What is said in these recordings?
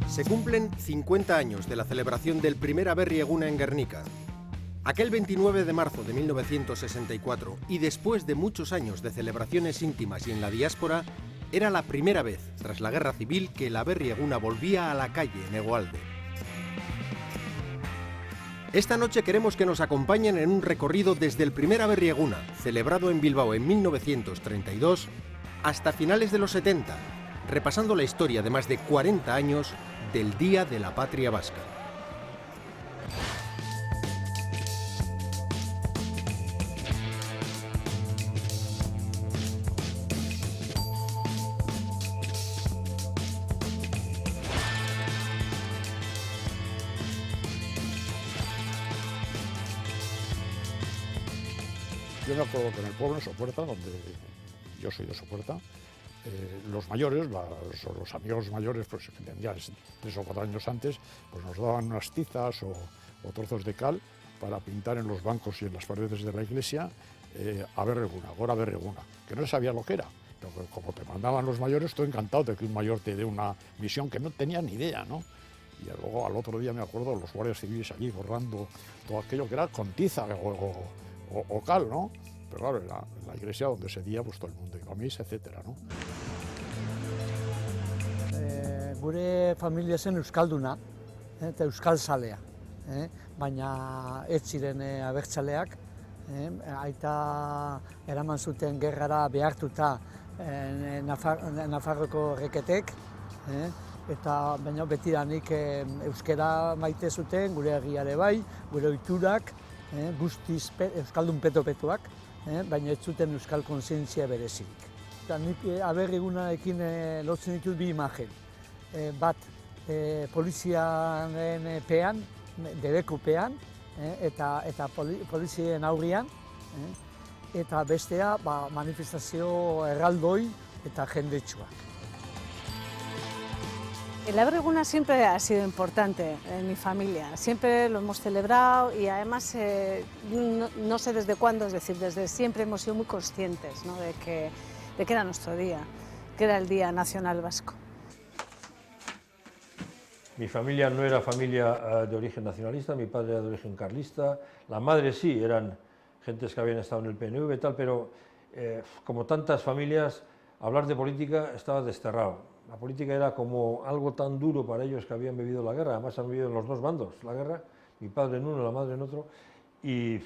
Se cumplen 50 años de la celebración del primer Aberri Eguna en Gernika. Aquel 29 de marzo de 1964, y después de muchos años de celebraciones íntimas y en la diáspora, era la primera vez, tras la Guerra Civil, que el Aberri Eguna volvía a la calle en Hegoalde. Esta noche queremos que nos acompañen en un recorrido desde el primer Aberri Eguna, celebrado en Bilbao en 1932, hasta finales de los 70, repasando la historia de más de 40 años del Día de la Patria Vasca. Yo me acuerdo que en el pueblo, en Sopuerta, donde yo soy de Sopuerta, los mayores, los amigos mayores, pues que tenían 3 o 4 años antes, pues nos daban unas tizas o trozos de cal para pintar en los bancos y en las paredes de la iglesia Aberri Eguna, Gora Aberri Eguna, que no sabía lo que era. Pero como te mandaban los mayores, estoy encantado de que un mayor te dé una misión que no tenía ni idea, ¿no? Y luego al otro día me acuerdo los guardias civiles allí borrando todo aquello que era con tiza o cal, ¿no? Pero claro, en la iglesia donde ese día pues todo el mundo iba a misa, etcétera, ¿no? Gure familia zen euskalduna eta euskalzalea, baina ez ziren abertzaleak, aita eraman zuten gerrara behartuta Nafarroko reketek, eta baina betidanik euskera maite zuten, gure herriare bai, gure ohiturak, guztiz euskaldun peto-petoak, baina ez zuten euskal kontzientzia berezirik. Nik Aberri Egunarekin lotzen ditut bi imagen. Bat, poliziaren pean, debekupean, eta polizien aurrian, eta bestea manifestazio erraldoi eta jendetsuak. El Aberri Eguna siempre ha sido importante en mi familia, siempre lo hemos celebrado y además no sé desde cuándo, es decir, desde siempre hemos sido muy conscientes, ¿no? de que era nuestro día, que era el Día Nacional Vasco. Mi familia no era familia de origen nacionalista, mi padre era de origen carlista, la madre sí, eran gentes que habían estado en el PNV y tal, pero como tantas familias, hablar de política estaba desterrado. La política era como algo tan duro para ellos que habían vivido la guerra, además han vivido en los dos bandos la guerra, mi padre en uno, la madre en otro, y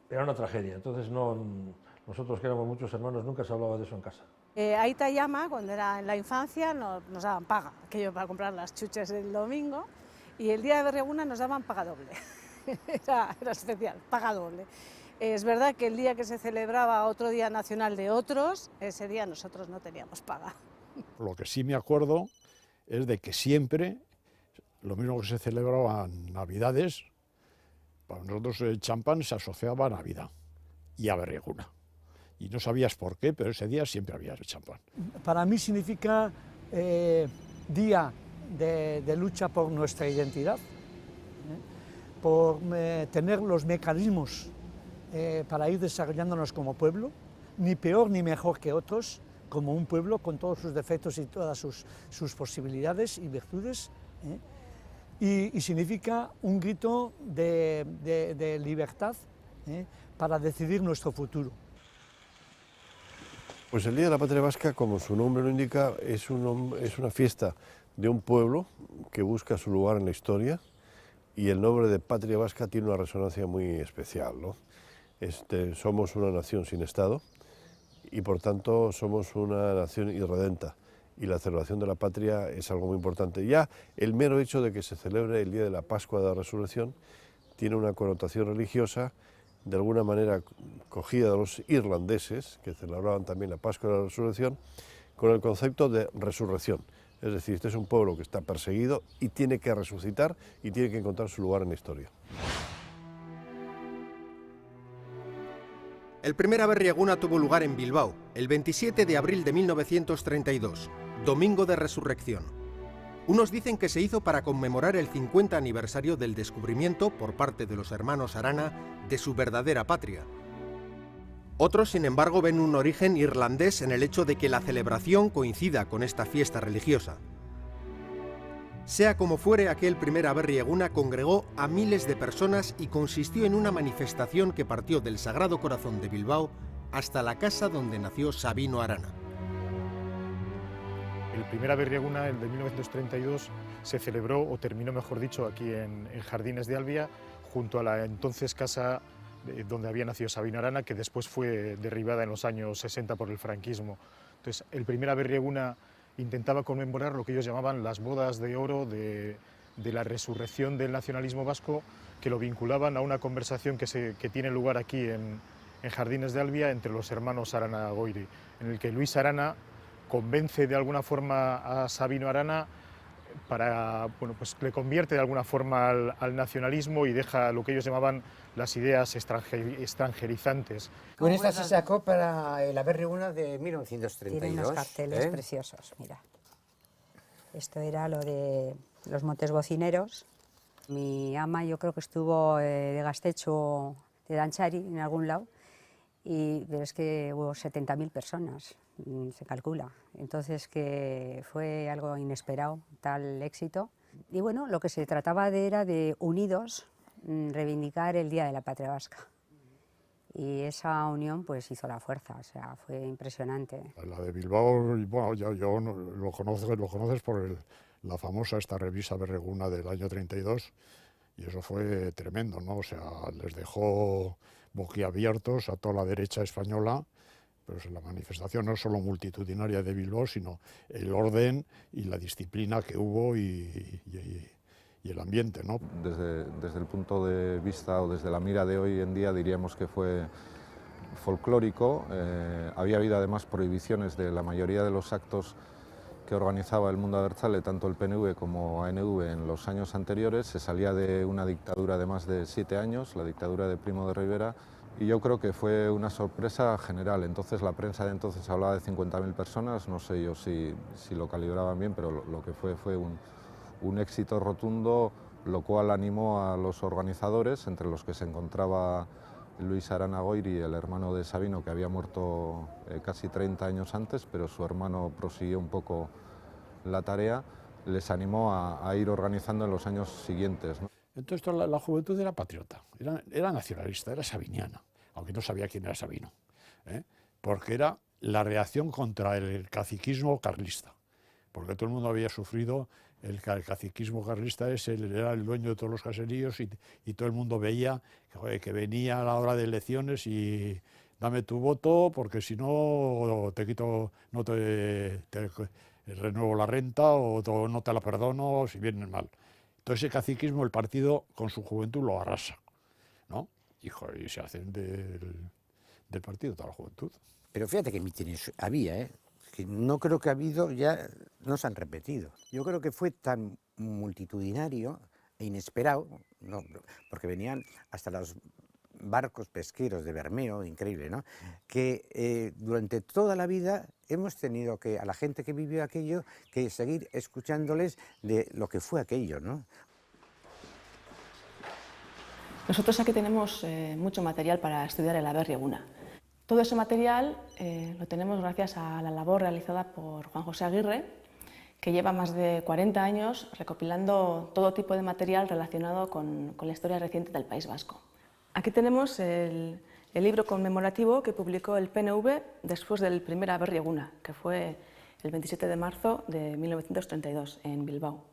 era una tragedia. Entonces nosotros que éramos muchos hermanos nunca se hablaba de eso en casa. Aita y Ama, cuando era en la infancia, nos daban paga, aquello para comprar las chuches del domingo, y el día de Aberri Eguna nos daban paga doble, era especial, paga doble. Es verdad que el día que se celebraba otro día nacional de otros, ese día nosotros no teníamos paga. Lo que sí me acuerdo es de que siempre, lo mismo que se celebraban Navidades, para nosotros el champán se asociaba a Navidad y a Aberri Eguna. Y no sabías por qué, pero ese día siempre había el champán. Para mí significa día de lucha por nuestra identidad, por tener los mecanismos para ir desarrollándonos como pueblo, ni peor ni mejor que otros, como un pueblo con todos sus defectos y todas sus posibilidades y virtudes, y significa un grito de libertad para decidir nuestro futuro. Pues el Día de la Patria Vasca, como su nombre lo indica, es una fiesta de un pueblo que busca su lugar en la historia, y el nombre de Patria Vasca tiene una resonancia muy especial, ¿no? Somos una nación sin Estado, y por tanto somos una nación irredenta, y la celebración de la patria es algo muy importante. Ya el mero hecho de que se celebre el día de la Pascua de la Resurrección tiene una connotación religiosa, de alguna manera cogida de los irlandeses, que celebraban también la Pascua de la Resurrección, con el concepto de resurrección. Es decir, este es un pueblo que está perseguido y tiene que resucitar y tiene que encontrar su lugar en la historia. El primer Aberri Eguna tuvo lugar en Bilbao, el 27 de abril de 1932, Domingo de Resurrección. Unos dicen que se hizo para conmemorar el 50 aniversario del descubrimiento, por parte de los hermanos Arana, de su verdadera patria. Otros, sin embargo, ven un origen irlandés en el hecho de que la celebración coincida con esta fiesta religiosa. Sea como fuere, aquel primer Aberri Eguna congregó a miles de personas y consistió en una manifestación que partió del Sagrado Corazón de Bilbao hasta la casa donde nació Sabino Arana. El primer Aberri Eguna, el de 1932, se celebró, o terminó mejor dicho, aquí en Jardines de Albia, junto a la entonces casa donde había nacido Sabino Arana, que después fue derribada en los años 60 por el franquismo. Entonces, el primer Aberri Eguna intentaba conmemorar lo que ellos llamaban las bodas de oro de la resurrección del nacionalismo vasco, que lo vinculaban a una conversación que tiene lugar aquí en Jardines de Albia entre los hermanos Arana Goiri, en el que Luis Arana convence de alguna forma a Sabino Arana para, bueno, pues le convierte de alguna forma al nacionalismo y deja lo que ellos llamaban las ideas extranjerizantes. Con esta se sacó para el Aberri Eguna de 1932. Tiene unos carteles preciosos, mira. Esto era lo de los montes bocineros. Mi ama yo creo que estuvo de Gaztetxo de Danchari en algún lado, pero es que hubo 70.000 personas, se calcula. Entonces que fue algo inesperado, tal éxito. Y bueno, lo que se trataba era de unidos reivindicar el Día de la Patria Vasca. Y esa unión pues hizo la fuerza, o sea, fue impresionante. La de Bilbao, bueno, yo lo conoces por la famosa esta revista Aberri Eguna del año 32, y eso fue tremendo, ¿no? O sea, les dejó boquiabiertos a toda la derecha española. Pero la manifestación no solo multitudinaria de Bilbao, sino el orden y la disciplina que hubo y el ambiente, ¿no? Desde el punto de vista o desde la mira de hoy en día diríamos que fue folclórico. Había habido además prohibiciones de la mayoría de los actos que organizaba el mundo abertzale, tanto el PNV como ANV en los años anteriores. Se salía de una dictadura de más de 7 años, la dictadura de Primo de Rivera, y yo creo que fue una sorpresa general. Entonces la prensa de entonces hablaba de 50.000 personas, no sé yo si lo calibraban bien, pero lo que fue un éxito rotundo, lo cual animó a los organizadores, entre los que se encontraba Luis Arana Goiri, el hermano de Sabino, que había muerto casi 30 años antes, pero su hermano prosiguió un poco la tarea, les animó a ir organizando en los años siguientes, ¿no? Entonces la juventud era patriota, era nacionalista, era sabiniana, aunque no sabía quién era Sabino, porque era la reacción contra el caciquismo carlista, porque todo el mundo había sufrido el caciquismo carlista, era el dueño de todos los caseríos y todo el mundo veía que venía a la hora de elecciones y dame tu voto porque si no te quito, no te renuevo la renta o no te la perdono si vienes mal. Entonces ese caciquismo el partido con su juventud lo arrasa, ¿no? Y se hacen del partido toda la juventud. Pero fíjate que mítines había, que no creo que ha habido, ya no se han repetido. Yo creo que fue tan multitudinario e inesperado, no, porque venían hasta los barcos pesqueros de Bermeo, increíble, ¿no? Que durante toda la vida hemos tenido que, a la gente que vivió aquello, que seguir escuchándoles de lo que fue aquello, ¿no? Nosotros aquí tenemos mucho material para estudiar el Aberri Eguna. Todo ese material lo tenemos gracias a la labor realizada por Juan José Aguirre, que lleva más de 40 años recopilando todo tipo de material relacionado con la historia reciente del País Vasco. Aquí tenemos el libro conmemorativo que publicó el PNV después del primer Aberri Eguna, que fue el 27 de marzo de 1932 en Bilbao.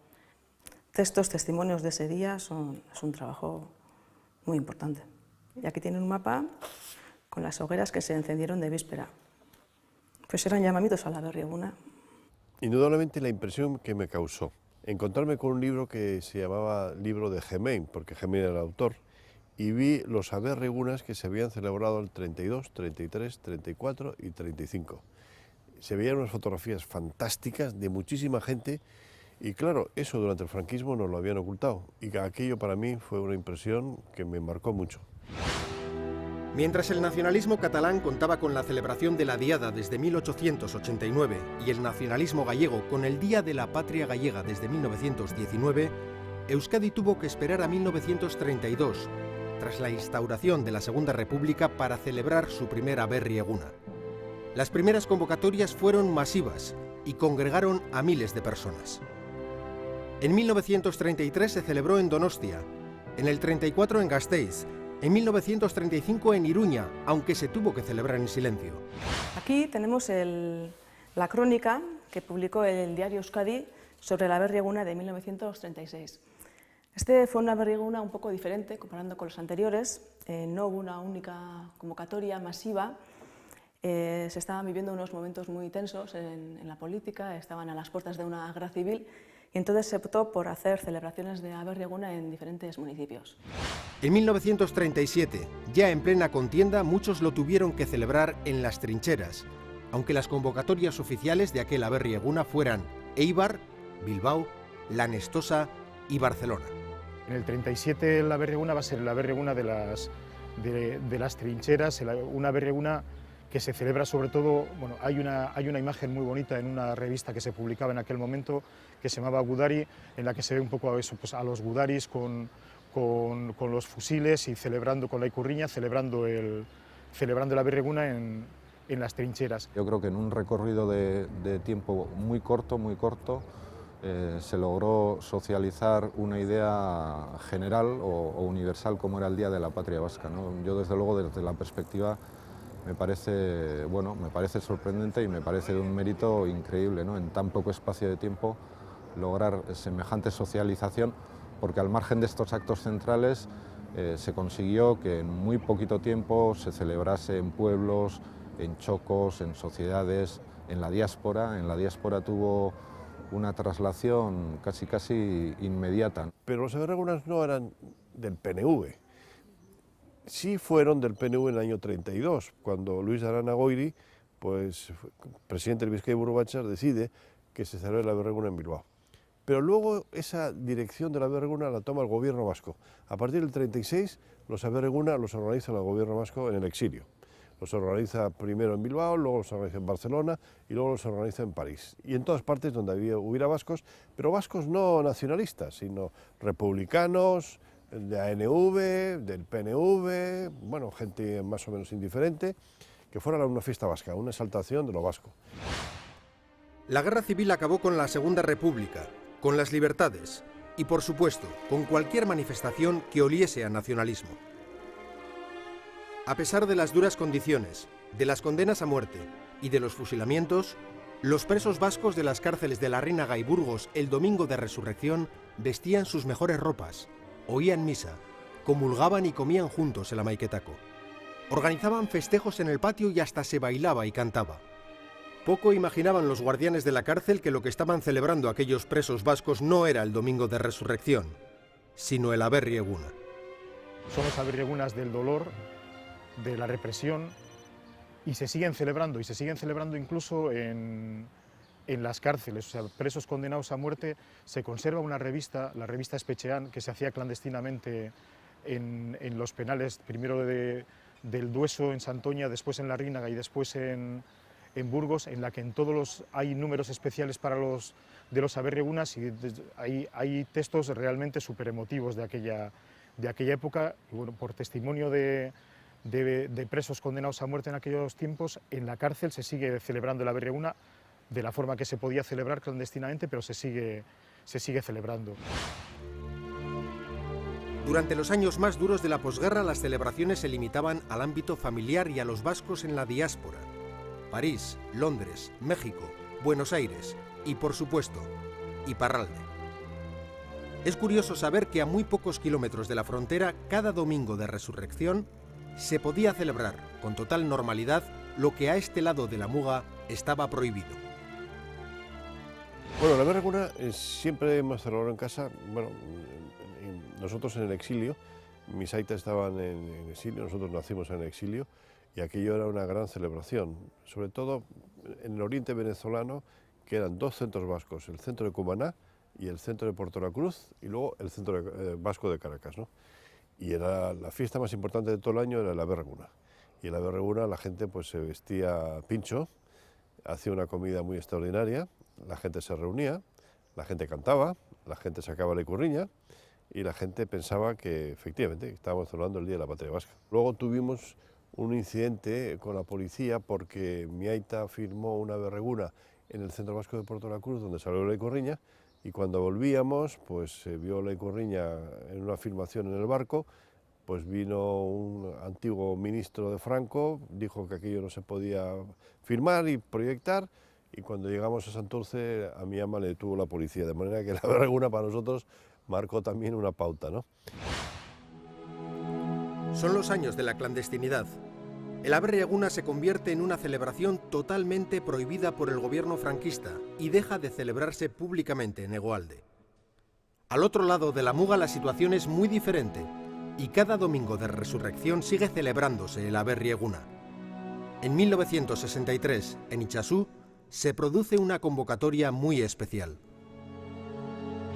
Textos, testimonios de ese día es un trabajo muy importante. Y aquí tienen un mapa con las hogueras que se encendieron de víspera. Pues eran llamamientos a la Aberri Eguna. Indudablemente la impresión que me causó encontrarme con un libro que se llamaba Libro de Gemén, porque Gemén era el autor, y vi los Aberri Egunas que se habían celebrado el 32, 33, 34 y 35. Se veían unas fotografías fantásticas de muchísima gente y claro, eso durante el franquismo nos lo habían ocultado y aquello para mí fue una impresión que me marcó mucho. Mientras el nacionalismo catalán contaba con la celebración de la Diada desde 1889 y el nacionalismo gallego con el Día de la Patria Gallega desde 1919, Euskadi tuvo que esperar a 1932, tras la instauración de la Segunda República, para celebrar su primer Aberri Eguna. Las primeras convocatorias fueron masivas y congregaron a miles de personas. En 1933 se celebró en Donostia, en el 34 en Gasteiz, en 1935 en Iruña, aunque se tuvo que celebrar en silencio. Aquí tenemos la crónica que publicó el diario Euskadi sobre la berrieguna de 1936. Este fue una berrieguna un poco diferente comparando con los anteriores. No hubo una única convocatoria masiva. Se estaban viviendo unos momentos muy tensos en la política, estaban a las puertas de una guerra civil y entonces se optó por hacer celebraciones de berrieguna en diferentes municipios. En 1937, ya en plena contienda, muchos lo tuvieron que celebrar en las trincheras, aunque las convocatorias oficiales de aquel berrieguna fueran Eibar, Bilbao, La Nestosa y Barcelona. En el 37 la berrieguna va a ser la berrieguna de las trincheras, una berrieguna que se celebra sobre todo, bueno, hay una imagen muy bonita en una revista que se publicaba en aquel momento que se llamaba Gudari, en la que se ve un poco a, eso, pues a los gudaris con los fusiles y celebrando con la icurriña, celebrando la berrieguna en las trincheras. Yo creo que en un recorrido de tiempo muy corto, se logró socializar una idea general o universal como era el Día de la Patria Vasca, ¿no? Yo desde luego desde la perspectiva me parece sorprendente y me parece de un mérito increíble, ¿no? En tan poco espacio de tiempo lograr semejante socialización, porque al margen de estos actos centrales se consiguió que en muy poquito tiempo se celebrase en pueblos, en chocos, en sociedades, en la diáspora. En la diáspora tuvo una traslación casi inmediata. Pero los berregunas no eran del PNV. Sí fueron del PNV en el año 32, cuando Luis Arana Goiri, pues, presidente del Bizkaia Buru Batzar, decide que se celebre la berreguna en Bilbao. Pero luego esa dirección de la berreguna la toma el gobierno vasco. A partir del 36, los berreguna los organiza el gobierno vasco en el exilio. Los organiza primero en Bilbao, luego los organiza en Barcelona y luego los organiza en París. Y en todas partes donde hubiera vascos, pero vascos no nacionalistas, sino republicanos, de ANV, del PNV, bueno, gente más o menos indiferente, que fuera una fiesta vasca, una exaltación de lo vasco. La guerra civil acabó con la Segunda República, con las libertades y, por supuesto, con cualquier manifestación que oliese a nacionalismo. A pesar de las duras condiciones, de las condenas a muerte y de los fusilamientos, los presos vascos de las cárceles de Larrinaga y Burgos el domingo de Resurrección vestían sus mejores ropas, oían misa, comulgaban y comían juntos el amaiquetaco. Organizaban festejos en el patio y hasta se bailaba y cantaba. Poco imaginaban los guardianes de la cárcel que lo que estaban celebrando aquellos presos vascos no era el domingo de Resurrección, sino el berrieguna. Son los berriegunas del dolor, de la represión, y se siguen celebrando incluso en las cárceles, o sea, presos condenados a muerte. Se conserva una revista, la revista Espechean, que se hacía clandestinamente en los penales, primero del Dueso en Santoña, después en Larrinaga y después en Burgos, en la que en todos hay números especiales para los berriegunas y hay textos realmente súper emotivos de aquella época. Y bueno, por testimonio de presos condenados a muerte en aquellos tiempos, en la cárcel se sigue celebrando la berrieguna de la forma que se podía celebrar clandestinamente, pero se sigue celebrando. Durante los años más duros de la posguerra, las celebraciones se limitaban al ámbito familiar y a los vascos en la diáspora. París, Londres, México, Buenos Aires y, por supuesto, Iparralde. Es curioso saber que a muy pocos kilómetros de la frontera, cada domingo de Resurrección, se podía celebrar con total normalidad lo que a este lado de la Muga estaba prohibido. Bueno, la berreguna siempre hemos celebrado en casa, bueno, nosotros en el exilio, mis aitas estaban en exilio, nosotros nacimos en el exilio, y aquello era una gran celebración, sobre todo en el oriente venezolano, que eran dos centros vascos, el centro de Cumaná y el centro de Puerto La Cruz, y luego el centro vasco de Caracas, ¿no? Y era la fiesta más importante de todo el año, era la berreguna. Y en la berreguna la gente pues se vestía pincho, hacía una comida muy extraordinaria, la gente se reunía, la gente cantaba, la gente sacaba la icurriña y la gente pensaba que efectivamente estábamos celebrando el Día de la Patria Vasca. Luego tuvimos un incidente con la policía porque mi aita firmó una berreguna en el Centro Vasco de Puerto La Cruz, donde salió la icurriña, y cuando volvíamos, pues se vio la Ikurriña en una filmación en el barco, pues vino un antiguo ministro de Franco, dijo que aquello no se podía filmar y proyectar, y cuando llegamos a Santurce a mi ama le detuvo la policía, de manera que la Berrieguna para nosotros marcó también una pauta, ¿no? Son los años de la clandestinidad. El Aberri-Eguna se convierte en una celebración totalmente prohibida por el gobierno franquista y deja de celebrarse públicamente en Hegoalde. Al otro lado de la Muga la situación es muy diferente y cada domingo de resurrección sigue celebrándose el Aberri-Eguna. En 1963, en Itxasú, se produce una convocatoria muy especial.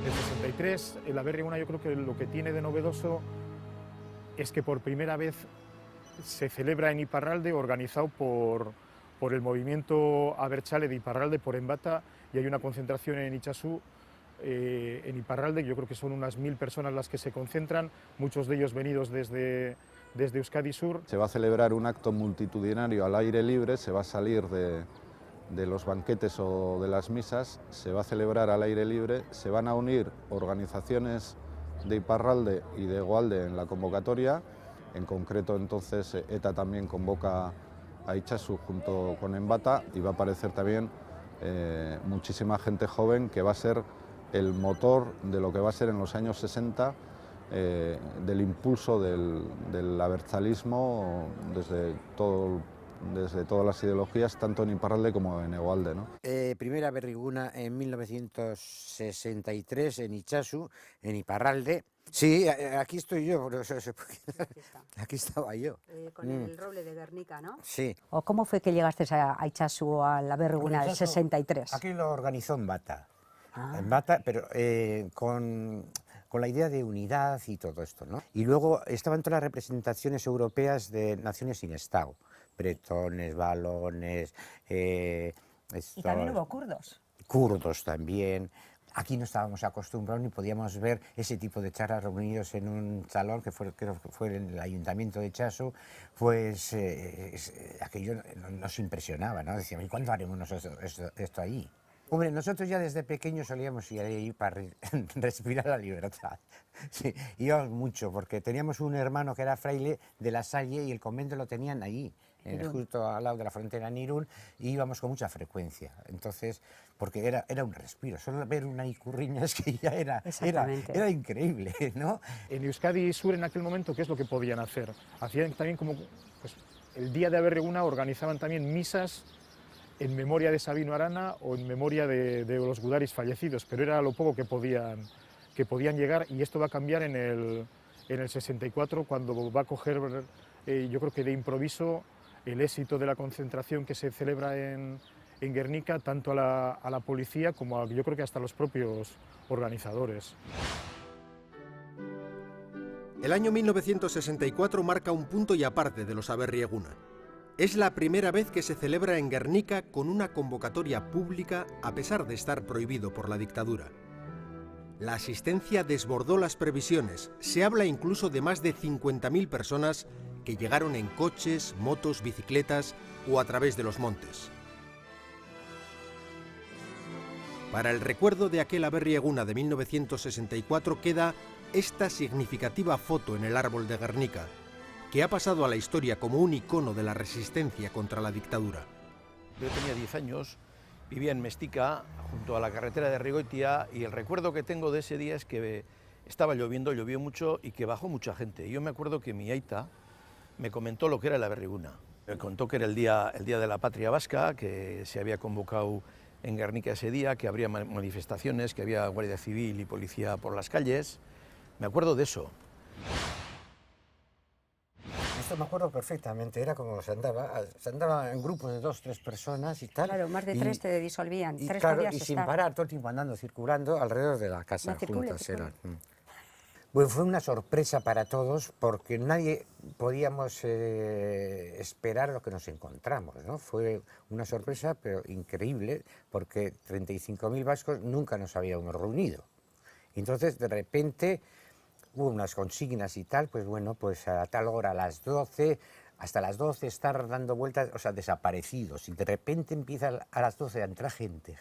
En 63, el Aberri-Eguna yo creo que lo que tiene de novedoso es que por primera vez se celebra en Iparralde, organizado por el movimiento Abertzale de Iparralde, por Enbata, y hay una concentración en Itxasú, en Iparralde, yo creo que son unas 1000 personas las que se concentran, muchos de ellos venidos desde Euskadi Sur. Se va a celebrar un acto multitudinario al aire libre, se va a salir de los banquetes o de las misas, se va a celebrar al aire libre, se van a unir organizaciones de Iparralde y de Hegoalde en la convocatoria. En concreto, entonces, ETA también convoca a Itxasú junto con Enbata y va a aparecer también muchísima gente joven que va a ser el motor de lo que va a ser en los años 60 del impulso del abertzalismo desde todas las ideologías, tanto en Iparralde como en Hegoalde, ¿no? Primera Aberri-Eguna en 1963 en Itxasú, en Iparralde. Sí, aquí estoy yo, aquí estaba yo. Con el roble de Guernica, ¿no? Sí. ¿O cómo fue que llegaste a Itxasú, a la Aberri-Eguna del 63? Aquí lo organizó Enbata, Enbata, pero con la idea de unidad y todo esto, ¿no? Y luego estaban todas las representaciones europeas de naciones sin Estado, bretones, valones... Y también hubo kurdos. Kurdos también. Aquí no estábamos acostumbrados ni podíamos ver ese tipo de charlas reunidos en un salón que creo que fue en el ayuntamiento de Itxasú, pues aquello nos impresionaba, ¿no? Decíamos, ¿y cuándo haremos nosotros esto ahí? Hombre, nosotros ya desde pequeños solíamos ir ahí para respirar la libertad. Sí, íbamos mucho, porque teníamos un hermano que era fraile de La Salle y el convento lo tenían allí, justo al lado de la frontera en Irún, y íbamos con mucha frecuencia. Entonces, porque era un respiro, solo ver una Ikurriña es que ya era increíble, ¿no? En Euskadi Sur en aquel momento, ¿qué es lo que podían hacer? Hacían también como, pues, el día de Aberri-Eguna organizaban también misas en memoria de Sabino Arana o en memoria de los gudaris fallecidos, pero era lo poco que podían llegar, y esto va a cambiar en el 64, cuando va a coger, yo creo que de improviso, el éxito de la concentración que se celebra en Guernica, tanto a la policía como yo creo que hasta los propios organizadores. El año 1964 marca un punto y aparte de los Aberri-Eguna. Es la primera vez que se celebra en Guernica con una convocatoria pública a pesar de estar prohibido por la dictadura. La asistencia desbordó las previsiones, se habla incluso de más de 50.000 personas que llegaron en coches, motos, bicicletas o a través de los montes. Para el recuerdo de aquel Aberri-Eguna de 1964 queda esta significativa foto en el árbol de Guernica, que ha pasado a la historia como un icono de la resistencia contra la dictadura. Yo tenía 10 años, vivía en Mestica, junto a la carretera de Rigoitia, y el recuerdo que tengo de ese día es que estaba lloviendo, llovió mucho y que bajó mucha gente. Yo me acuerdo que mi aita me comentó lo que era el Aberri-Eguna. Me contó que era el día de la patria vasca, que se había convocado en Guernica ese día, que habría manifestaciones, que había guardia civil y policía por las calles. Me acuerdo de eso. Esto me acuerdo perfectamente, era como se andaba en grupos de 2 o 3 personas y tal. Claro, más de 3 te disolvían, 3 claro, podías y sin estar. parar, todo el tiempo andando, circulando alrededor de la casa, juntas circula. eran. Bueno, fue una sorpresa para todos porque nadie podíamos esperar lo que nos encontramos, ¿no? Fue una sorpresa, pero increíble, porque 35.000 vascos nunca nos habíamos reunido. Entonces, de repente, hubo unas consignas y tal, pues bueno, pues a tal hora, a las 12, hasta las 12 estar dando vueltas, o sea, desaparecidos, y de repente empieza a las 12 a entrar gente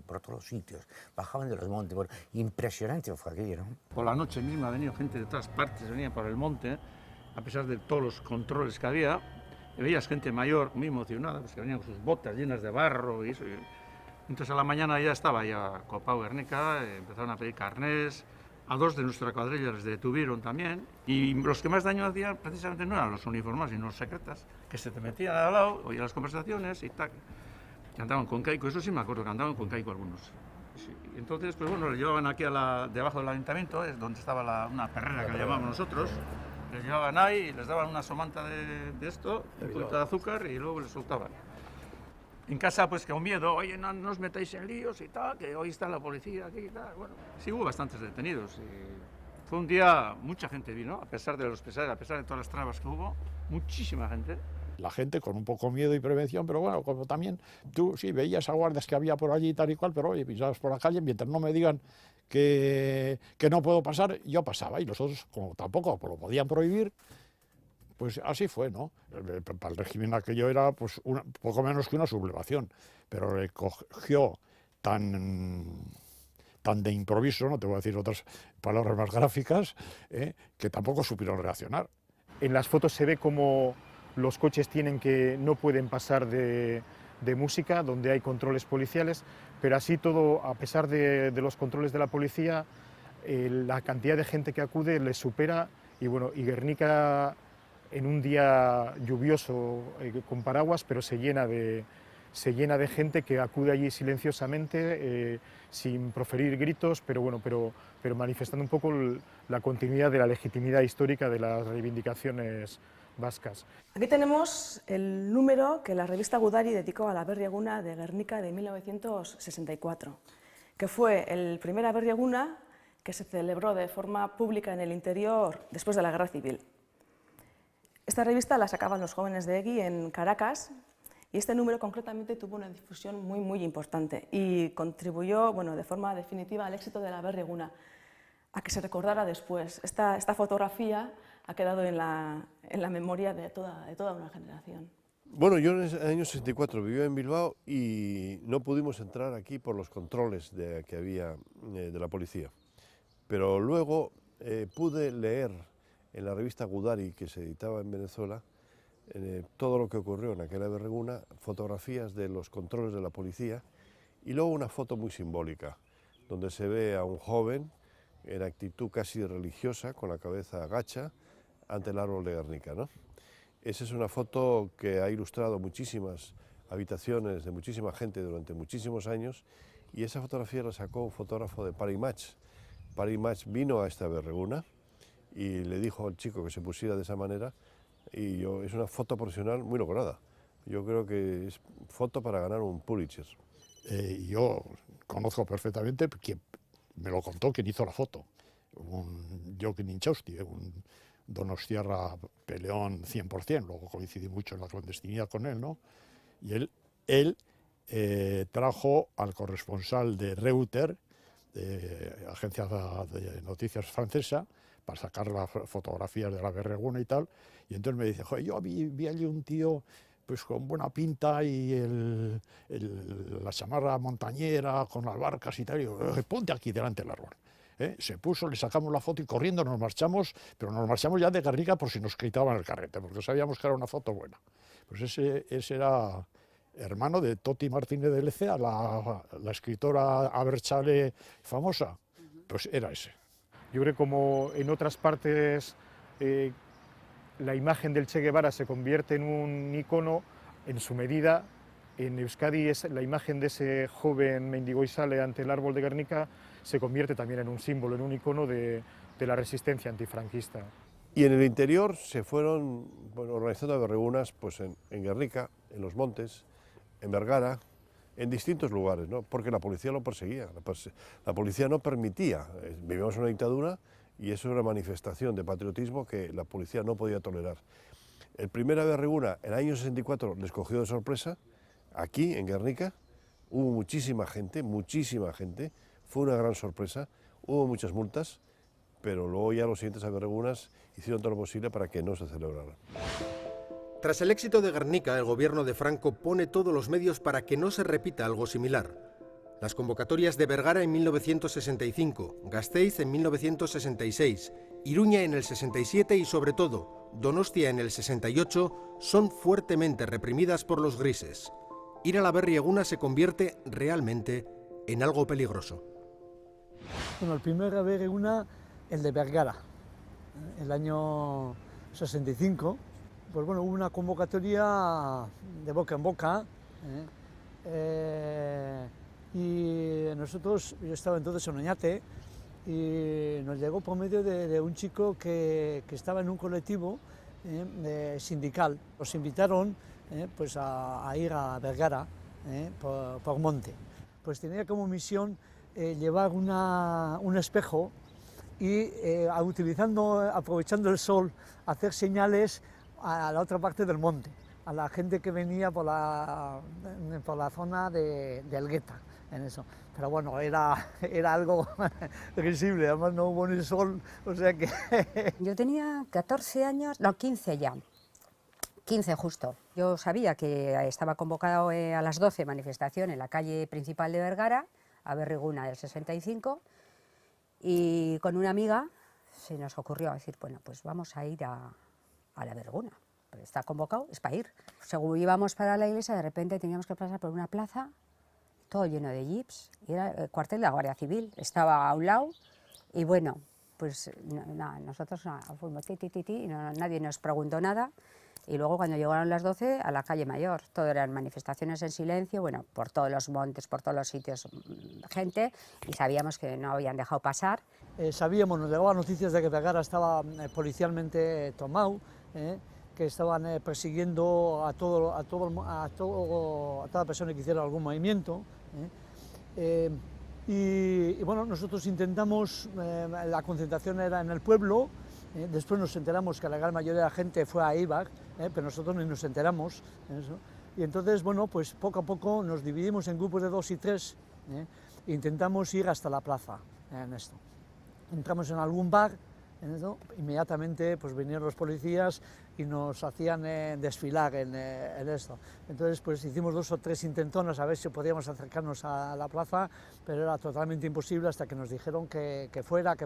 por todos los sitios, bajaban de los montes, bueno, impresionante fue aquello, ¿no? Por la noche misma ha venido gente de todas partes, venía por el monte, a pesar de todos los controles que había, y veías gente mayor, muy emocionada, pues que venían con sus botas llenas de barro y eso. Entonces a la mañana ya estaba ya copado Guernica, empezaron a pedir carnés, a 2 de nuestra cuadrilla les detuvieron también, y los que más daño hacían precisamente no eran los uniformados, sino los secretas, que se te metían al lado, oían las conversaciones y tal, que andaban con caico, eso sí me acuerdo, que andaban con caico algunos. Sí. Entonces, pues bueno, les llevaban aquí debajo del ayuntamiento, es donde estaba una perrera que le llamamos nosotros, les llevaban ahí y les daban una somanta de esto, un poquito de azúcar y luego les soltaban. En casa, pues con miedo, oye, no os metáis en líos y tal, que hoy está la policía aquí y tal. Bueno, sí hubo bastantes detenidos. Y fue un día, mucha gente vino, a pesar de los pesares, a pesar de todas las trabas que hubo, muchísima gente. La gente con un poco miedo y prevención, pero bueno, como también tú sí veías a guardias que había por allí y tal y cual, pero oye, pisabas por la calle, mientras no me digan que no puedo pasar, yo pasaba, y los otros, como tampoco lo podían prohibir, pues así fue, ¿no? Para el régimen aquello era pues poco menos que una sublevación, pero le cogió tan de improviso, no te voy a decir otras palabras más gráficas, que tampoco supieron reaccionar. En las fotos se ve como los coches no pueden pasar de música, donde hay controles policiales, pero así todo, a pesar de los controles de la policía, la cantidad de gente que acude les supera, y bueno, y Guernica en un día lluvioso con paraguas, pero se llena de gente que acude allí silenciosamente, sin proferir gritos, pero bueno, pero manifestando un poco la continuidad de la legitimidad histórica de las reivindicaciones vascas. Aquí tenemos el número que la revista Gudari dedicó a la Berrieguna de Guernica de 1964, que fue el primer Berrieguna que se celebró de forma pública en el interior después de la Guerra Civil. Esta revista la sacaban los jóvenes de EGI en Caracas, y este número concretamente tuvo una difusión muy importante y contribuyó, bueno, de forma definitiva al éxito de la Berrieguna, a que se recordara después. Esta fotografía ha quedado en la memoria de toda una generación. Bueno, yo en el año 64 vivía en Bilbao y no pudimos entrar aquí por los controles que había de la policía, pero luego pude leer en la revista Gudari, que se editaba en Venezuela, todo lo que ocurrió en aquella Berrieguna, fotografías de los controles de la policía, y luego una foto muy simbólica, donde se ve a un joven en actitud casi religiosa, con la cabeza agacha, ante el árbol de Guernica, ¿no? Esa es una foto que ha ilustrado muchísimas habitaciones de muchísima gente durante muchísimos años, y esa fotografía la sacó un fotógrafo de Paris Match. Paris Match vino a esta Berrieguna y le dijo al chico que se pusiera de esa manera, y es una foto profesional muy lograda. Yo creo que es foto para ganar un Pulitzer. Yo conozco perfectamente, quien me lo contó, quien hizo la foto, un Joaquín Inchausti, un donostiarra peleón 100%, luego coincidí mucho en la clandestinidad con él, ¿no? Y él trajo al corresponsal de Reuters, agencia de noticias francesa, para sacar las fotografías de la Berrieguna y tal, y entonces me dice, joder, yo vi allí un tío pues con buena pinta y la chamarra montañera con las barcas y tal, y yo, ponte aquí delante del árbol. Se puso, le sacamos la foto y corriendo nos marchamos, pero nos marchamos ya de Guernica por si nos quitaban el carrete, porque sabíamos que era una foto buena. Pues ese era hermano de Toti Martínez de Lecea, la escritora abertzale famosa, pues era ese. Yo creo que como en otras partes la imagen del Che Guevara se convierte en un icono, en su medida, en Euskadi la imagen de ese joven Mendigoizale ante el árbol de Guernica se convierte también en un símbolo, en un icono de la resistencia antifranquista. Y en el interior se fueron organizando berriegunas pues en Guernica, en los montes, en Vergara, en distintos lugares, ¿no? Porque la policía lo perseguía, la policía no permitía, vivíamos en una dictadura y eso era una manifestación de patriotismo que la policía no podía tolerar. El primer Berrieguna en el año 64 les cogió de sorpresa, aquí en Guernica, hubo muchísima gente, fue una gran sorpresa, hubo muchas multas, pero luego ya los siguientes Berriegunas hicieron todo lo posible para que no se celebraran. Tras el éxito de Guernica, el gobierno de Franco pone todos los medios para que no se repita algo similar. Las convocatorias de Vergara en 1965, Gasteiz en 1966, Iruña en el 67 y sobre todo Donostia en el 68 son fuertemente reprimidas por los grises. Ir a la Berri Eguna se convierte realmente en algo peligroso. Bueno, el primer Berri Eguna, el de Vergara, el año 65, pues bueno, hubo una convocatoria de boca en boca, y nosotros, yo estaba entonces en Oñate, y nos llegó por medio de un chico que estaba en un colectivo sindical. Nos invitaron pues a ir a Vergara por monte. Pues tenía como misión llevar un espejo y aprovechando el sol, hacer señales a la otra parte del monte, a la gente que venía por la zona de Elgueta, en eso. Pero bueno, era algo risible, además no hubo ni sol, o sea que... Yo tenía 14 años, no, 15 ya, 15 justo. Yo sabía que estaba convocado a las 12 manifestación en la calle principal de Vergara, a Berri Eguna del 65, y con una amiga se nos ocurrió decir, bueno, pues vamos a ir a la Berri Eguna. Está convocado, es para ir. Según íbamos para la iglesia, de repente teníamos que pasar por una plaza, todo lleno de jeeps, y era el cuartel de la Guardia Civil, estaba a un lado, y bueno, pues nada, nosotros fuimos y nadie nos preguntó nada, y luego cuando llegaron las 12 a la calle Mayor, todo eran manifestaciones en silencio, bueno, por todos los montes, por todos los sitios, gente, y sabíamos que no habían dejado pasar. Sabíamos, nos llegaban noticias de que Vergara estaba policialmente tomado, que estaban persiguiendo a toda persona que hiciera algún movimiento. Y bueno, nosotros intentamos, la concentración era en el pueblo, después nos enteramos que la gran mayoría de la gente fue a Eibar, pero nosotros ni nos enteramos. Eso. Y entonces, bueno, pues poco a poco nos dividimos en grupos de 2 y 3, e intentamos ir hasta la plaza en esto. Entramos en algún bar, en esto, inmediatamente pues vinieron los policías y nos hacían desfilar en esto. Entonces pues hicimos 2 o 3 intentonas a ver si podíamos acercarnos a la plaza, pero era totalmente imposible hasta que nos dijeron que fuera,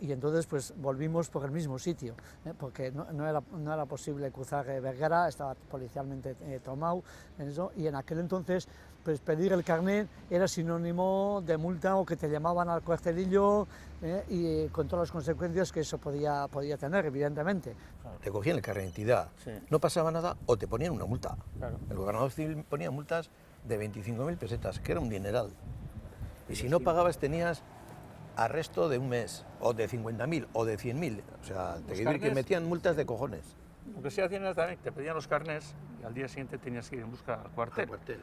y entonces pues volvimos por el mismo sitio, porque no era posible cruzar Vergara, estaba policialmente tomado, eso, y en aquel entonces pues pedir el carnet era sinónimo de multa o que te llamaban al cuartelillo, y con todas las consecuencias que eso podía tener, evidentemente. Te cogían el carnet de identidad, sí. No pasaba nada o te ponían una multa. Claro. El gobernador civil ponía multas de 25.000 pesetas, que era un dineral. Y si no pagabas tenías arresto de un mes, o de 50.000, o de 100.000. O sea, te quiero decir que metían multas de cojones. Lo que sí hacían era también, te pedían los carnets y al día siguiente tenías que ir en busca al cuartel.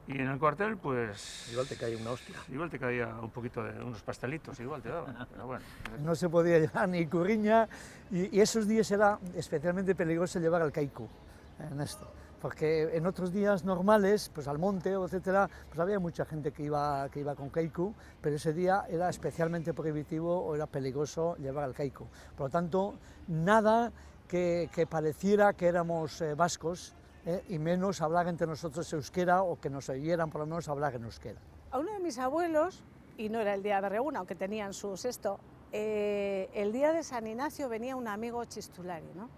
Y en el cuartel, pues... Igual te caía una hostia. Igual te caía un poquito de unos pastelitos, igual te daban, pero bueno. No se podía llevar ni curriña, y esos días era especialmente peligroso llevar el kaiku en esto. Porque en otros días normales, pues al monte, etcétera, pues había mucha gente que iba con kaiku, pero ese día era especialmente prohibitivo o era peligroso llevar el kaiku. Por lo tanto, nada que pareciera que éramos vascos, y menos hablar entre nosotros euskera, o que nos oyeran por lo menos hablar en euskera. A uno de mis abuelos, y no era el día de Berri Eguna, aunque tenían su sexto, el día de San Ignacio venía un amigo chistulari, ¿no?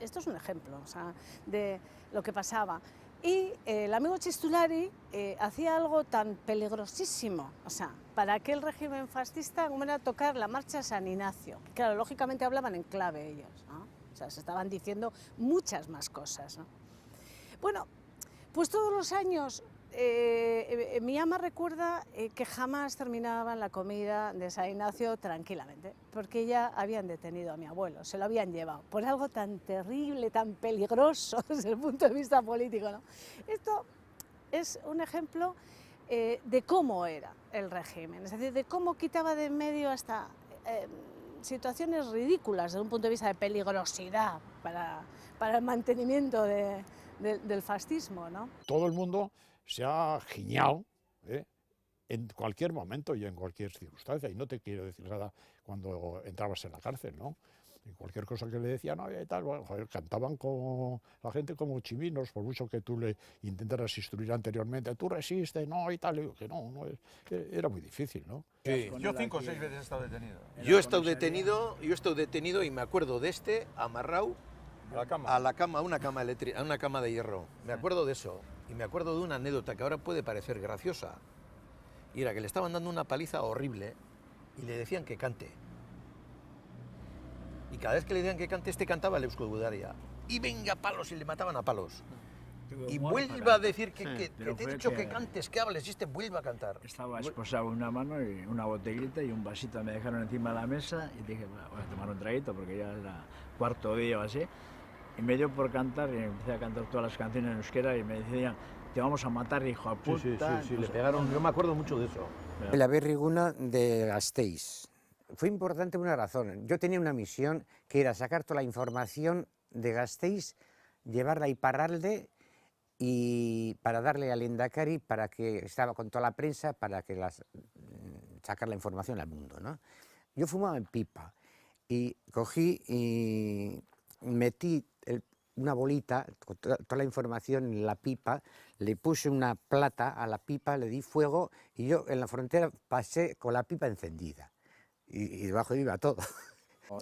Esto es un ejemplo, o sea, de lo que pasaba. Y el amigo chistulari hacía algo tan peligrosísimo, o sea, para aquel régimen fascista, como era tocar la marcha San Ignacio. Claro, lógicamente hablaban en clave ellos, ¿no? O sea, se estaban diciendo muchas más cosas, ¿no? Bueno, pues todos los años mi ama recuerda que jamás terminaban la comida de San Ignacio tranquilamente, porque ya habían detenido a mi abuelo, se lo habían llevado, por algo tan terrible, tan peligroso desde el punto de vista político, ¿no? Esto es un ejemplo de cómo era el régimen, es decir, de cómo quitaba de en medio hasta... situaciones ridículas desde un punto de vista de peligrosidad para el mantenimiento del fascismo, ¿no? Todo el mundo se ha giñado en cualquier momento y en cualquier circunstancia, y no te quiero decir nada cuando entrabas en la cárcel, ¿no? Y cualquier cosa que le decían, oye, y tal, bueno, joder, cantaban como la gente como chiminos, por mucho que tú le intentaras instruir anteriormente, tú resistes, no, y tal, y que no, era muy difícil, ¿no? Sí. Yo 5 o 6 veces he estado detenido. Yo he estado detenido y me acuerdo de este amarrado a la cama, a una cama eléctrica, a una cama de hierro. Me acuerdo de eso y me acuerdo de una anécdota que ahora puede parecer graciosa. Y era que le estaban dando una paliza horrible y le decían que cante. Y cada vez que le decían que cante, este cantaba el Eusko Gudaria. Y venga palos, y le mataban a palos. Y vuelva a decir que te he dicho que cantes, que hables, y este vuelve a cantar. Estaba esposado en una mano y una botellita y un vasito me dejaron encima de la mesa y dije, bueno, voy a tomar un traguito porque ya era cuarto día o así. Y me dio por cantar y empecé a cantar todas las canciones en euskera y me decían, te vamos a matar, hijo de puta. Sí, le pegaron, yo me acuerdo mucho de eso. La berriguna de Gasteiz. Fue importante por una razón. Yo tenía una misión que era sacar toda la información de Gasteiz, llevarla a Iparralde y para darle al Lehendakari, para que estaba con toda la prensa, para que sacar la información al mundo, ¿no? Yo fumaba en pipa y cogí y metí una bolita con toda la información en la pipa, le puse una plata a la pipa, le di fuego y yo en la frontera pasé con la pipa encendida. Y debajo iba todo.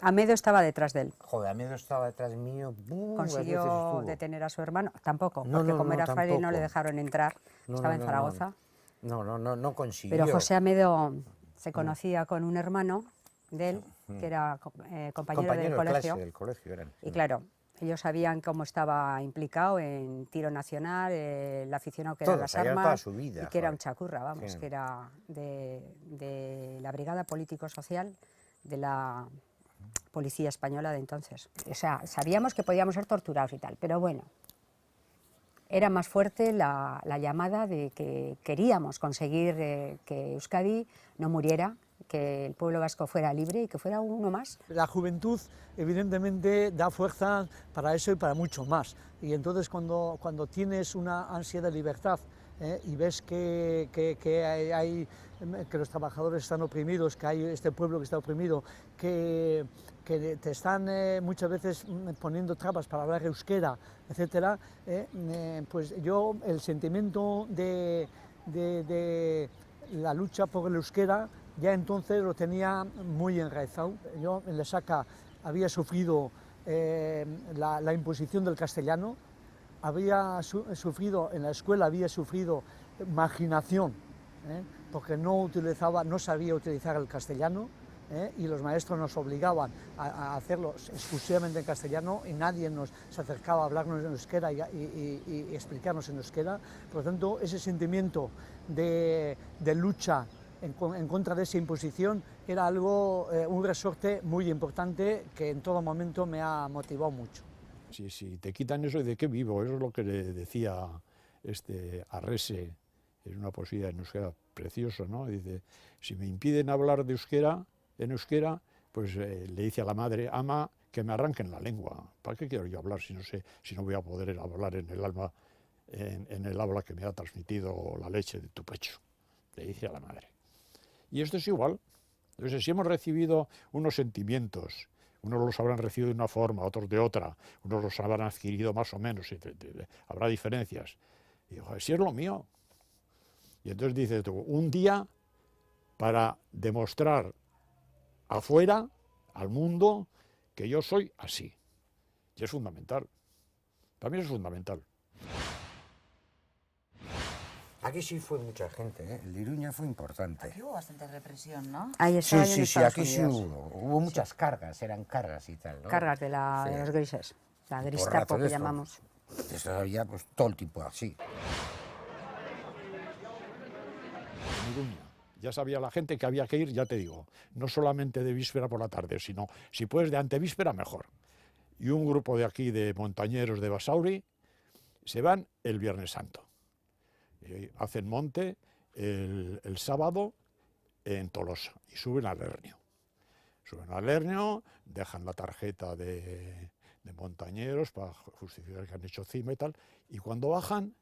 Amedo estaba detrás de él. Joder, Amedo estaba detrás mío. ¿Consiguió detener a su hermano? Tampoco, porque como era fraile no le dejaron entrar. Estaba en Zaragoza. No consiguió. Pero José Amedo se conocía con un hermano de él, que era compañero del colegio. Del colegio eran. Y claro, ellos sabían cómo estaba implicado en tiro nacional, el aficionado que era las armas, toda su vida, y que era un chacurra, vamos, que era de la Brigada Político-Social de la Policía Española de entonces. O sea, sabíamos que podíamos ser torturados y tal, pero bueno, era más fuerte la llamada de que queríamos conseguir que Euskadi no muriera, que el pueblo vasco fuera libre y que fuera uno más. La juventud evidentemente da fuerza para eso y para mucho más. Y entonces cuando tienes una ansia de libertad y ves que los trabajadores están oprimidos, que hay este pueblo que está oprimido, que te están muchas veces poniendo trabas para hablar euskera, etcétera, pues yo el sentimiento de la lucha por el euskera ya entonces lo tenía muy enraizado. Yo en Lesaca había sufrido la imposición del castellano, había sufrido en la escuela, había sufrido marginación, porque no sabía utilizar el castellano, y los maestros nos obligaban a hacerlo exclusivamente en castellano y nadie se acercaba a hablarnos en euskera y explicarnos en euskera. Por lo tanto, ese sentimiento de lucha en contra de esa imposición era algo, un resorte muy importante que en todo momento me ha motivado mucho. Si te quitan eso, ¿de qué vivo? Eso es lo que le decía Arrese, es una poesía en euskera precioso, ¿no? Dice, si me impiden hablar de en euskera, pues le dice a la madre, ama, que me arranquen la lengua. ¿Para qué quiero yo hablar si no voy a poder hablar en el habla que me ha transmitido la leche de tu pecho? Le dice a la madre. Y esto es igual. Entonces, si hemos recibido unos sentimientos, unos los habrán recibido de una forma, otros de otra, unos los habrán adquirido más o menos, habrá diferencias. Y digo, si es lo mío. Y entonces dice tú, un día para demostrar afuera, al mundo, que yo soy así. Y es fundamental. También es fundamental. Aquí sí fue mucha gente, el de Iruña fue importante. Aquí hubo bastante represión, ¿no? Ahí estaba Sí, aquí sí hubo muchas cargas, eran cargas y tal, ¿no? Cargas de los grises, la Gestapo que llamamos. Eso había pues todo el tipo así. En Iruña ya sabía la gente que había que ir, ya te digo, no solamente de víspera por la tarde, sino, si puedes, de antevíspera, mejor. Y un grupo de aquí, de montañeros de Basauri, se van el Viernes Santo. Y hacen monte el sábado en Tolosa y suben al Hernio. Suben al Hernio, dejan la tarjeta de montañeros para justificar que han hecho cima y tal, y cuando bajan,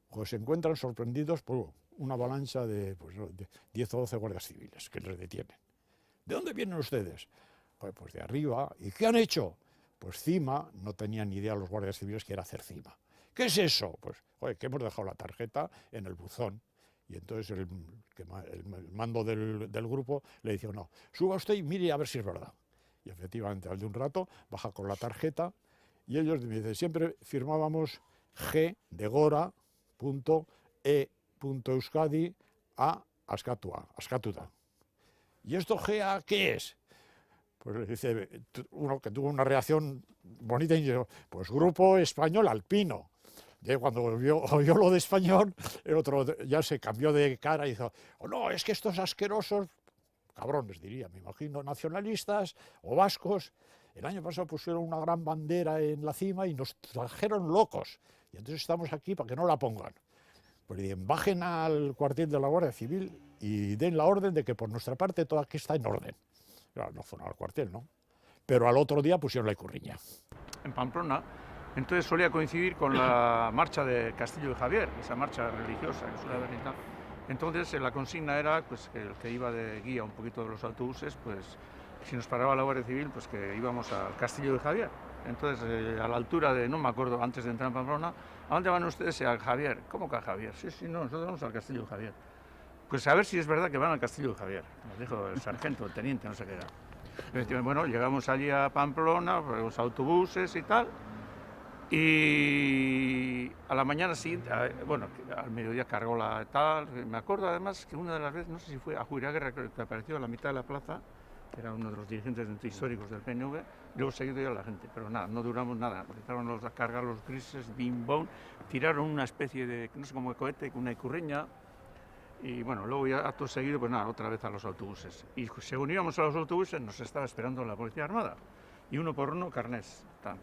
pues se encuentran sorprendidos por una avalancha de 10 o 12 guardias civiles que les detienen. ¿De dónde vienen ustedes? Joder, pues de arriba. ¿Y qué han hecho? Pues cima, no tenían ni idea los guardias civiles que era hacer cima. ¿Qué es eso? Pues, joder, que hemos dejado la tarjeta en el buzón. Y entonces el mando del grupo le dice, no, suba usted y mire a ver si es verdad. Y efectivamente, al de un rato, baja con la tarjeta y ellos me dicen, siempre firmábamos G de Gora, .e.euskadi a Askatuta. ¿Y esto GA qué es? Pues le dice uno que tuvo una reacción bonita y dijo, pues Grupo Español Alpino. Y cuando oyó lo de español, el otro ya se cambió de cara y dijo, oh, no, es que estos asquerosos, cabrones diría, me imagino, nacionalistas o vascos, el año pasado pusieron una gran bandera en la cima y nos trajeron locos. Y entonces estamos aquí para que no la pongan. Pues dicen, bajen al cuartel de la Guardia Civil y den la orden de que por nuestra parte todo aquí está en orden. Claro, no fueron al cuartel, ¿no? Pero al otro día pusieron la Icurriña. En Pamplona, entonces solía coincidir con la marcha de Castillo de Javier, esa marcha religiosa que suele haber y tal. Entonces la consigna era pues, que el que iba de guía un poquito de los autobuses, pues si nos paraba la Guardia Civil, pues que íbamos al Castillo de Javier. Entonces, a la altura de, no me acuerdo, antes de entrar en Pamplona, ¿a dónde van ustedes? A Javier. ¿Cómo que a Javier? Sí, no, nosotros vamos al Castillo de Javier. Pues a ver si es verdad que van al Castillo de Javier, nos dijo el sargento, el teniente, no sé qué era. Bueno, llegamos allí a Pamplona, los autobuses y tal, y a la mañana siguiente, bueno, al mediodía cargó la tal, me acuerdo además que una de las veces, no sé si fue a Juiraguerra, que apareció a la mitad de la plaza, que era uno de los dirigentes históricos del PNV, luego seguido ya la gente, pero nada, no duramos nada, empezaron a cargar los grises, bim bom, tiraron una especie de, no sé cómo de cohete, una icurreña, y bueno, luego ya acto seguido, pues nada, otra vez a los autobuses. Y según íbamos a los autobuses, nos estaba esperando la Policía Armada, y uno por uno, carnés, tan.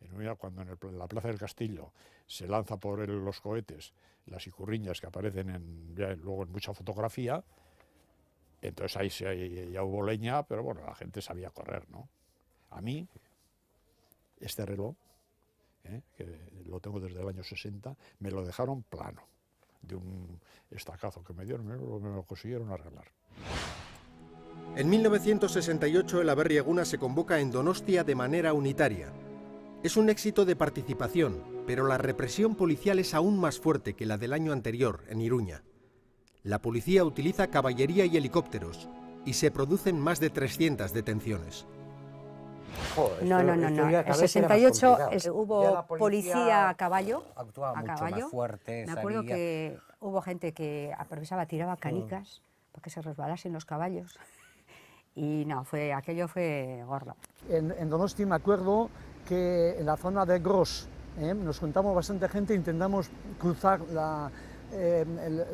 En unidad, cuando en la Plaza del Castillo se lanza por los cohetes, las icurriñas que aparecen luego en mucha fotografía, entonces ahí ya hubo leña, pero bueno, la gente sabía correr, ¿no? A mí, este reloj, que lo tengo desde el año 60, me lo dejaron plano, de un estacazo que me dieron, me lo consiguieron arreglar. En 1968 el Aberri-Eguna se convoca en Donostia de manera unitaria. Es un éxito de participación, pero la represión policial es aún más fuerte que la del año anterior, en Iruña. La policía utiliza caballería y helicópteros, y se producen más de 300 detenciones. Joder, no. En 68 hubo policía a caballo. Actuaba mucho más fuerte. Me acuerdo que hubo gente que aprovechaba, tiraba canicas para que se resbalasen los caballos. Y no, aquello fue gordo. En Donosti me acuerdo que en la zona de Gros nos juntamos bastante gente, intentamos cruzar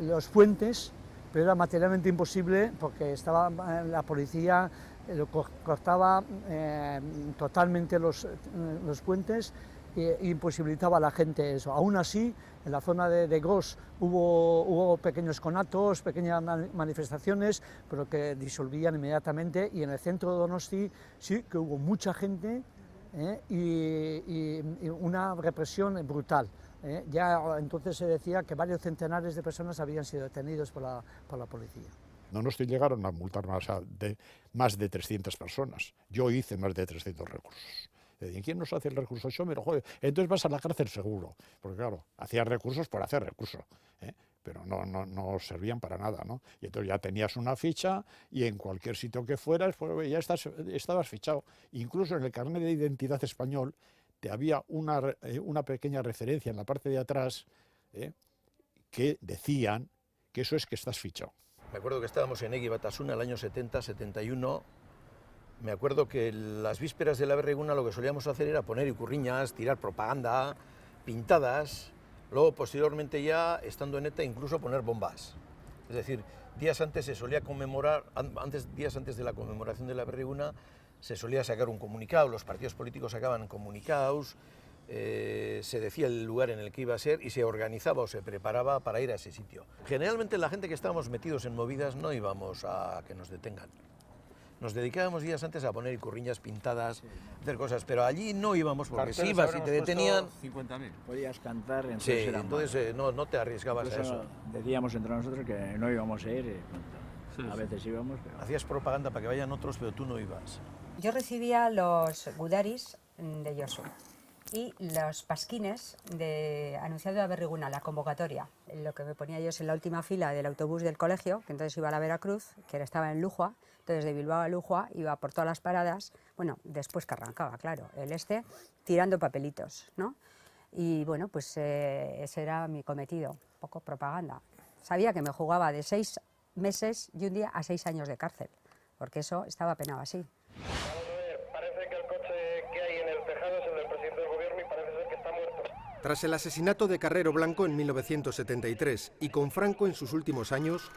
los puentes, pero era materialmente imposible porque estaba la policía cortaba totalmente los puentes e imposibilitaba a la gente eso. Aún así, en la zona de Gros hubo pequeños conatos, pequeñas manifestaciones, pero que disolvían inmediatamente, y en el centro de Donosti sí que hubo mucha gente y una represión brutal. Ya entonces se decía que varios centenares de personas habían sido detenidos por la policía. No nos llegaron a multar más de 300 personas. Yo hice más de 300 recursos. ¿Y quién nos hace el recurso? Yo me lo joder. Entonces vas a la cárcel seguro. Porque claro, hacías recursos por hacer recursos, pero no servían para nada, ¿no? Y entonces ya tenías una ficha y en cualquier sitio que fueras, pues ya estabas fichado. Incluso en el carnet de identidad español te había una pequeña referencia en la parte de atrás que decían que eso es que estás fichado. Me acuerdo que estábamos en Egi Batasuna el año 70, 71. Me acuerdo que las vísperas de la Aberri-Eguna lo que solíamos hacer era poner icurriñas, tirar propaganda, pintadas. Luego, posteriormente ya, estando en ETA, incluso poner bombas. Es decir, días antes se solía conmemorar, días antes de la conmemoración de la Aberri-Eguna, se solía sacar un comunicado, los partidos políticos sacaban comunicados, se decía el lugar en el que iba a ser y se organizaba o se preparaba para ir a ese sitio. Generalmente la gente que estábamos metidos en movidas no íbamos a que nos detengan. Nos dedicábamos días antes a poner icurriñas pintadas, hacer cosas, pero allí no íbamos porque si ibas y te detenían... 50.000. Podías cantar, entonces no te arriesgabas a eso. Decíamos entre nosotros que no íbamos a ir. A veces íbamos, pero... Hacías propaganda para que vayan otros, pero tú no ibas. Yo recibía los gudaris de Josu y los pasquines de anunciado a Berriguna, la convocatoria. Lo que me ponía yo es en la última fila del autobús del colegio, que entonces iba a la Veracruz, que estaba en Lujua. Entonces de Bilbao a Lujua iba por todas las paradas, bueno, después que arrancaba, claro, tirando papelitos, ¿no? Y bueno, pues ese era mi cometido, un poco propaganda. Sabía que me jugaba de 6 meses y un día a 6 años de cárcel, porque eso estaba penado así. Parece que el coche que hay en el tejado es el del presidente del gobierno y parece ser que está muerto. Tras el asesinato de Carrero Blanco en 1973 y con Franco en sus últimos años,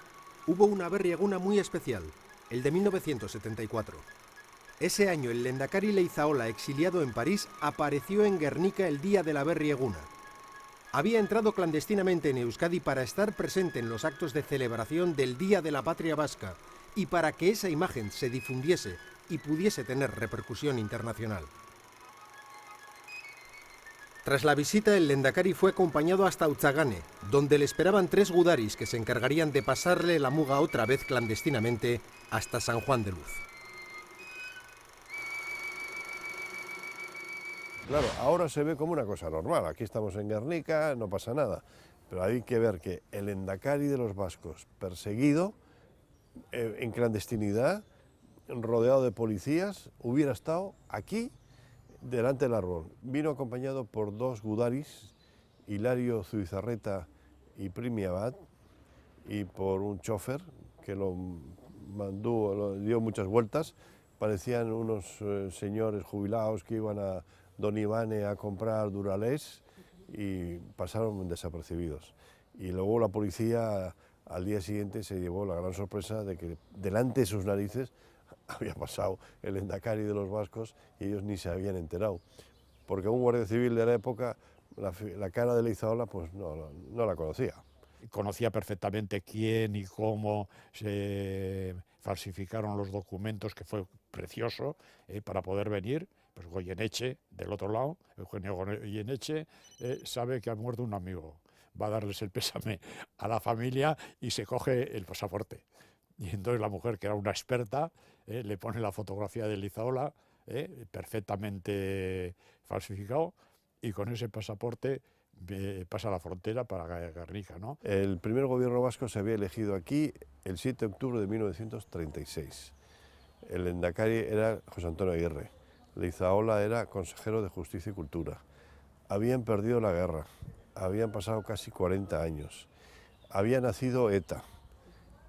hubo una berrieguna muy especial, el de 1974. Ese año el Lehendakari Leizaola, exiliado en París, apareció en Guernica el día de la berrieguna. Había entrado clandestinamente en Euskadi para estar presente en los actos de celebración del Día de la Patria Vasca y para que esa imagen se difundiese y pudiese tener repercusión internacional. Tras la visita, el Lehendakari fue acompañado hasta Utzagane, donde le esperaban 3 gudaris que se encargarían de pasarle la muga otra vez clandestinamente hasta San Juan de Luz. Claro, ahora se ve como una cosa normal. Aquí estamos en Guernica, no pasa nada. Pero hay que ver que el Lehendakari de los vascos, perseguido en clandestinidad, rodeado de policías, hubiera estado aquí, delante del árbol. Vino acompañado por 2 gudaris, Hilario Zubizarreta y Primi Abad, y por un chofer que lo dio muchas vueltas. Parecían unos señores jubilados que iban a Don Ivane a comprar Duralés y pasaron desapercibidos. Y luego la policía al día siguiente se llevó la gran sorpresa de que delante de sus narices había pasado el Lehendakari de los vascos y ellos ni se habían enterado. Porque un guardia civil de la época, la cara de Leizaola, pues no la conocía. Conocía perfectamente quién y cómo se falsificaron los documentos, que fue precioso para poder venir. Pues Goyeneche, del otro lado, Eugenio Goyeneche, sabe que ha muerto un amigo. Va a darles el pésame a la familia y se coge el pasaporte. Y entonces la mujer, que era una experta, le pone la fotografía de Leizaola, perfectamente falsificado, y con ese pasaporte pasa la frontera para Guernica, ¿no? El primer gobierno vasco se había elegido aquí el 7 de octubre de 1936. El Lehendakari era José Antonio Aguirre. Leizaola era consejero de Justicia y Cultura. Habían perdido la guerra, habían pasado casi 40 años, había nacido ETA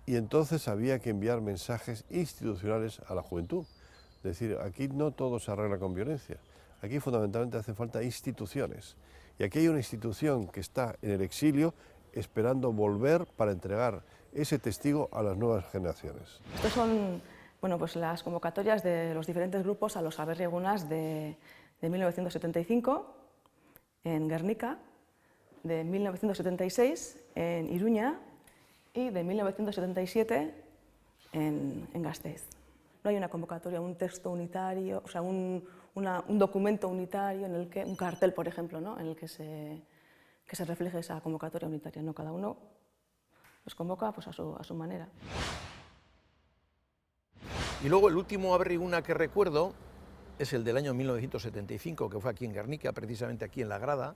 y entonces había que enviar mensajes institucionales a la juventud. Es decir, aquí no todo se arregla con violencia, aquí fundamentalmente hacen falta instituciones y aquí hay una institución que está en el exilio esperando volver para entregar ese testigo a las nuevas generaciones. Estos son pues las convocatorias de los diferentes grupos a los aberriegunas de 1975 en Guernica, de 1976 en Iruña y de 1977 en Gasteiz. No hay una convocatoria, un texto unitario, o sea, un documento unitario, en el que, un cartel, por ejemplo, ¿no? En el que se refleje esa convocatoria unitaria. ¿No? Cada uno los convoca pues, a su manera. Y luego el último aberriguna que recuerdo es el del año 1975, que fue aquí en Guernica, precisamente aquí en la grada.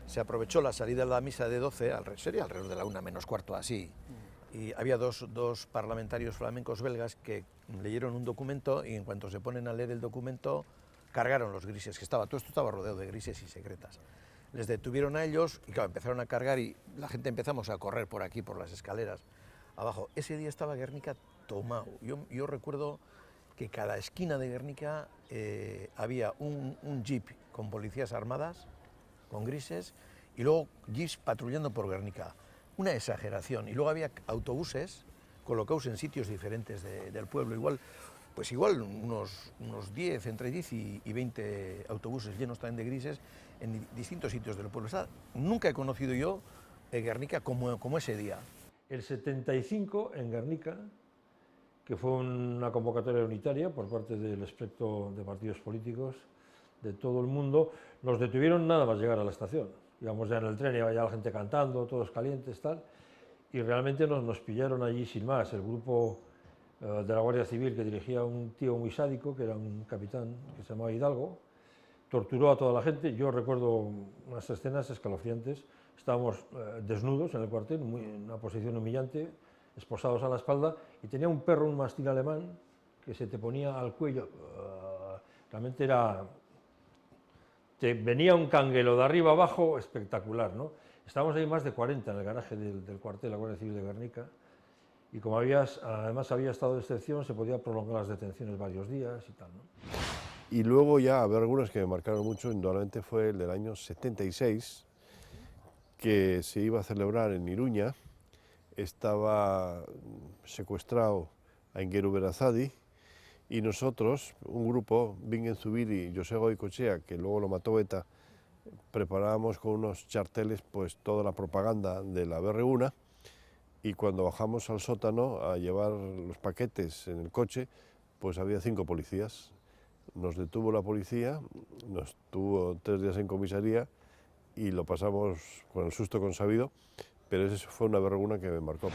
Se aprovechó la salida de la misa de 12, sería alrededor de la 1 menos cuarto, así. Y había dos parlamentarios flamencos belgas que leyeron un documento y en cuanto se ponen a leer el documento, cargaron los grises, todo esto estaba rodeado de grises y secretas. Les detuvieron a ellos y claro, empezaron a cargar y la gente empezamos a correr por aquí, por las escaleras abajo. Ese día estaba Guernica tomado. Yo recuerdo que cada esquina de Guernica había un jeep con policías armadas, con grises, y luego jeeps patrullando por Guernica. Una exageración. Y luego había autobuses colocados en sitios diferentes del pueblo. Igual unos 10, entre 10 y 20 autobuses llenos también de grises en distintos sitios del pueblo. Nunca he conocido yo Guernica como ese día. El 75 en Guernica, que fue una convocatoria unitaria por parte del espectro de partidos políticos de todo el mundo, nos detuvieron nada más llegar a la estación. Íbamos ya en el tren, iba ya la gente cantando, todos calientes, tal, y realmente nos pillaron allí sin más. El grupo de la Guardia Civil que dirigía un tío muy sádico, que era un capitán que se llamaba Hidalgo, torturó a toda la gente. Yo recuerdo unas escenas escalofriantes, estábamos desnudos en el cuartel, en una posición humillante, esposados a la espalda, y tenía un perro, un mastín alemán, que se te ponía al cuello, realmente era... Te venía un canguelo de arriba abajo espectacular, ¿no? Estábamos ahí más de 40 en el garaje del cuartel de la Guardia Civil de Guernica, y como además había estado de excepción, se podía prolongar las detenciones varios días y tal, ¿no? Y luego ya había algunas que me marcaron mucho, indudablemente fue el del año 76, que se iba a celebrar en Iruña. Estaba secuestrado a Engueru Berazadi, y nosotros, un grupo, Bingen Zubiri y José Goicoechea, que luego lo mató ETA, preparábamos con unos charteles pues toda la propaganda de la BR1, y cuando bajamos al sótano a llevar los paquetes en el coche, pues había 5 policías. Nos detuvo la policía, nos tuvo 3 días en comisaría y lo pasamos con el susto consabido, pero esa fue una vergüenza que me marcó.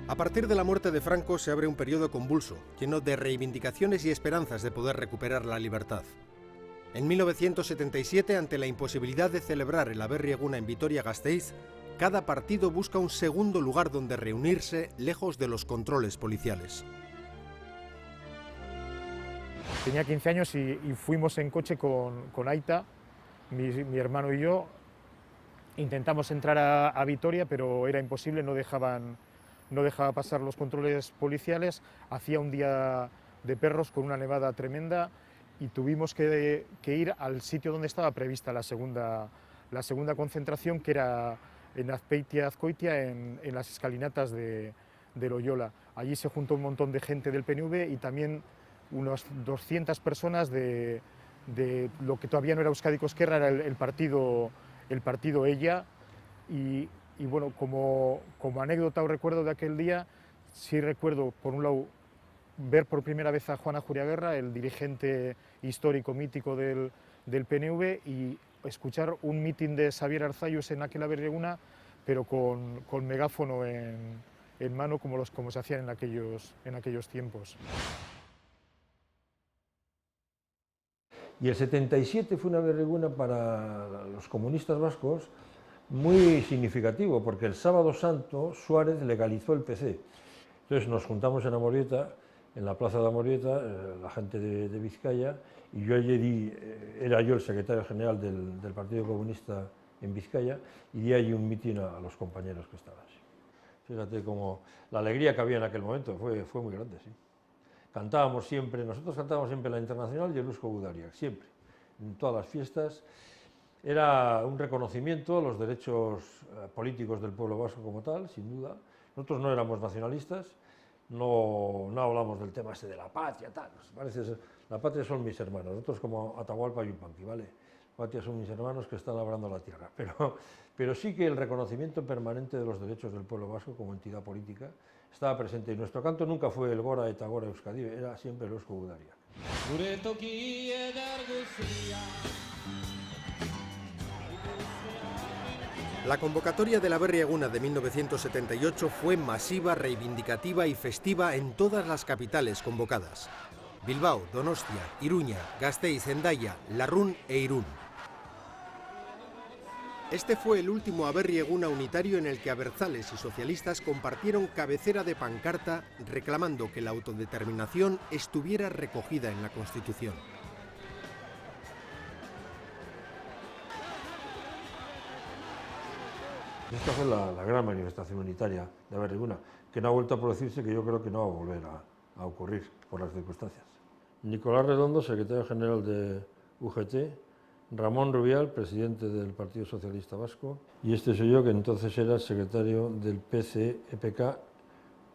A partir de la muerte de Franco se abre un periodo convulso, lleno de reivindicaciones y esperanzas de poder recuperar la libertad. En 1977, ante la imposibilidad de celebrar el Aberri Eguna en Vitoria-Gasteiz, cada partido busca un segundo lugar donde reunirse, lejos de los controles policiales. Tenía 15 años y fuimos en coche con Aita, mi hermano y yo. Intentamos entrar a Vitoria, pero era imposible, no dejaba pasar los controles policiales. Hacía un día de perros con una nevada tremenda y tuvimos que ir al sitio donde estaba prevista la segunda concentración, que era en Azpeitia-Azkoitia, en las escalinatas de Loyola. Allí se juntó un montón de gente del PNV y también unas 200 personas de lo que todavía no era Euskadi Ezkerra, era el partido ELLA. Y bueno, como anécdota o recuerdo de aquel día, sí recuerdo, por un lado, ver por primera vez a Juan Ajuriaguerra, el dirigente histórico, mítico del PNV, y escuchar un mitin de Xavier Arzallus en aquel Aberri Eguna, pero con megáfono en mano, como se hacían en aquellos tiempos. Y el 77 fue una Aberri Eguna para los comunistas vascos muy significativo, porque el sábado santo Suárez legalizó el PC. Entonces nos juntamos en Amorebieta, en la plaza de Amorebieta, la gente de Vizcaya, y yo allí era yo el secretario general del Partido Comunista en Vizcaya, y di allí un mitin a los compañeros que estaban. Sí. Fíjate cómo la alegría que había en aquel momento, fue muy grande, sí. Nosotros cantábamos siempre la Internacional y el Eusko Gudariak, siempre, en todas las fiestas. Era un reconocimiento a los derechos políticos del pueblo vasco como tal, sin duda. Nosotros no éramos nacionalistas, no hablamos del tema ese de la patria, tal. La patria son mis hermanos, nosotros como Atahualpa Yupanqui, ¿vale? La patria son mis hermanos que están labrando la tierra. Pero sí que el reconocimiento permanente de los derechos del pueblo vasco como entidad política estaba presente. Y nuestro canto nunca fue el Gora eta Gora Euskadi, era siempre el Eusko Gudariak. La convocatoria de la Aberri Eguna de 1978 fue masiva, reivindicativa y festiva en todas las capitales convocadas: Bilbao, Donostia, Iruña, Gasteiz, Hendaya, Larrún e Irún. Este fue el último Aberri Eguna unitario en el que abertzales y socialistas compartieron cabecera de pancarta reclamando que la autodeterminación estuviera recogida en la Constitución. Esta fue la gran manifestación unitaria de Aberri Eguna, que no ha vuelto a producirse, que yo creo que no va a volver a ocurrir por las circunstancias. Nicolás Redondo, secretario general de UGT, Ramón Rubial, presidente del Partido Socialista Vasco, y este soy yo, que entonces era secretario del PC-EPK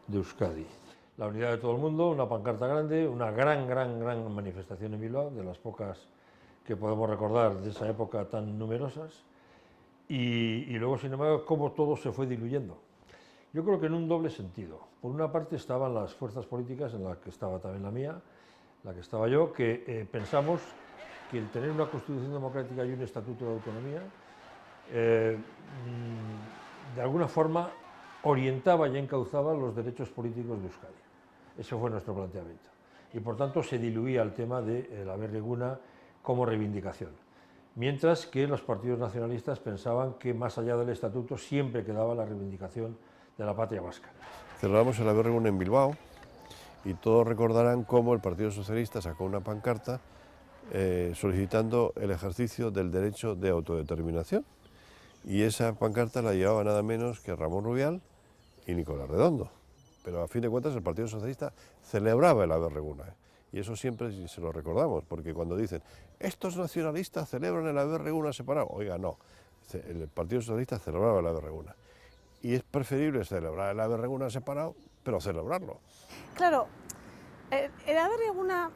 de Euskadi. La unidad de todo el mundo, una pancarta grande, una gran manifestación en Bilbao, de las pocas que podemos recordar de esa época tan numerosas, y luego, sin embargo, cómo todo se fue diluyendo. Yo creo que en un doble sentido. Por una parte estaban las fuerzas políticas, en la que estaba también la mía, la que estaba yo, que pensamos que el tener una Constitución democrática y un Estatuto de Autonomía, de alguna forma orientaba y encauzaba los derechos políticos de Euskadi. Ese fue nuestro planteamiento. Y por tanto se diluía el tema de la Aberri-Eguna como reivindicación. Mientras que los partidos nacionalistas pensaban que más allá del estatuto siempre quedaba la reivindicación de la patria vasca. Celebramos el Aberri-Eguna en Bilbao y todos recordarán cómo el Partido Socialista sacó una pancarta solicitando el ejercicio del derecho de autodeterminación. Y esa pancarta la llevaba nada menos que Ramón Rubial y Nicolás Redondo. Pero a fin de cuentas el Partido Socialista celebraba el Aberri-Eguna. Y eso siempre se lo recordamos, porque cuando dicen estos nacionalistas celebran el Aberri-Eguna separado, oiga, no, el Partido Socialista celebraba el Aberri-Eguna. Y es preferible celebrar el Aberri-Eguna separado, pero celebrarlo. Claro, el Aberri-Eguna